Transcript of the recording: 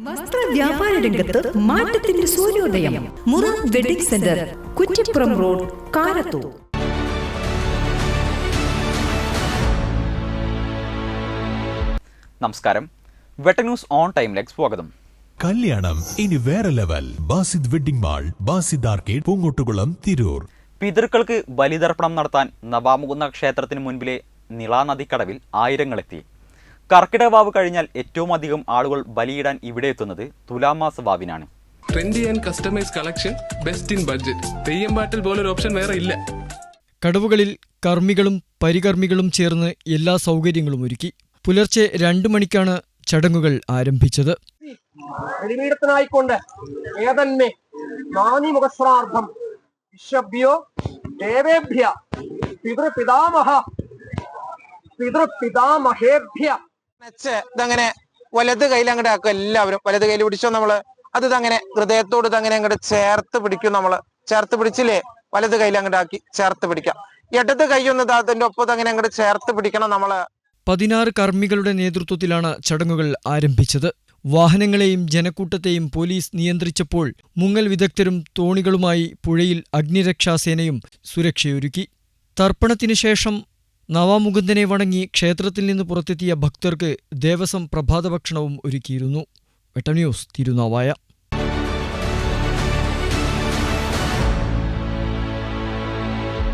വസ്ത്ര വ്യാപാര രംഗത്ത് മാറ്റത്തിന്റെ സൂര്യോദയം. Murad wedding centre, Kuttippuram road, Karathur. നമസ്കാരം. വെട്ട ന്യൂസ് ഓൺ ടൈമിലേക്ക് സ്വാഗതം. കല്യാണം ഇനി വേറെ level. Basid wedding mall, Basid arcade, Poongottukulam, Tirur. പിതൃക്കൾക്ക് ബലിതർപ്പണം നടത്താൻ നവാമുകുന്ന ക്ഷേത്രത്തിന് മുൻപിലെ നിളാനദിക്കടവിൽ ആയിരങ്ങളെത്തി. കർക്കിടക വാവ് കഴിഞ്ഞാൽ ഏറ്റവും അധികം ആളുകൾ ബലിയിടാൻ ഇവിടെ എത്തുന്നത് തുലാമാസ വാവിനാണ്. Trendy and customise collection, best in budget. Theyyam പാട്ടിൽ പോലൊരു ഓപ്ഷൻ വേറെ ഇല്ല. കടവുകളിൽ കർമ്മികളും പരികർമ്മികളും ചേർന്ന് എല്ലാ സൗകര്യങ്ങളും ഒരുക്കി. പുലർച്ചെ 2 മണിക്കാണ് ചടങ്ങുകൾ ആരംഭിച്ചത്. ബലിപീഠത്തിനായിക്കൊണ്ട് ഏതന്മേ നാനിമുഖശ്രാർത്ഥം വിശ്വഭ്യോ ദേവേഭ്യ പിതൃപിതാമഹേഭ്യ. ഇതങ്ങനെ വലത് കയ്യിൽ അങ്ങോട്ട് ആക്കും. എല്ലാവരും വലത് കയ്യിൽ പിടിച്ചോ. നമ്മള് അത് ഇതങ്ങനെ ഹൃദയത്തോട് ഇതങ്ങനെ അങ്ങോട്ട് ചേർത്ത് പിടിക്കും. നമ്മള് ചേർത്ത് പിടിച്ചില്ലേ, വലത് കയ്യിൽ അങ്ങോട്ട് ആക്കി ചേർത്ത് പിടിക്കാം. ഇടത് കൈയൊന്ന് അതിന്റെ ഒപ്പം അങ്ങനെ അങ്ങോട്ട് ചേർത്ത് പിടിക്കണം. നമ്മള് 16 കർമ്മികളുടെ നേതൃത്വത്തിലാണ് ചടങ്ങുകൾ ആരംഭിച്ചത്. വാഹനങ്ങളെയും ജനക്കൂട്ടത്തെയും പോലീസ് നിയന്ത്രിച്ചപ്പോൾ മുങ്ങൽ വിദഗ്ധരും തോണികളുമായി പുഴയിൽ അഗ്നിരക്ഷാസേനയും സുരക്ഷയൊരുക്കി. തർപ്പണത്തിനു ശേഷം നവാമുകുന്ദനെ വണങ്ങി ക്ഷേത്രത്തിൽ നിന്ന് പുറത്തെത്തിയ ഭക്തർക്ക് ദേവസ്വം പ്രഭാതഭക്ഷണവും ഒരുക്കിയിരുന്നു. വെട്ട ന്യൂസ്, തിരുനാവായ.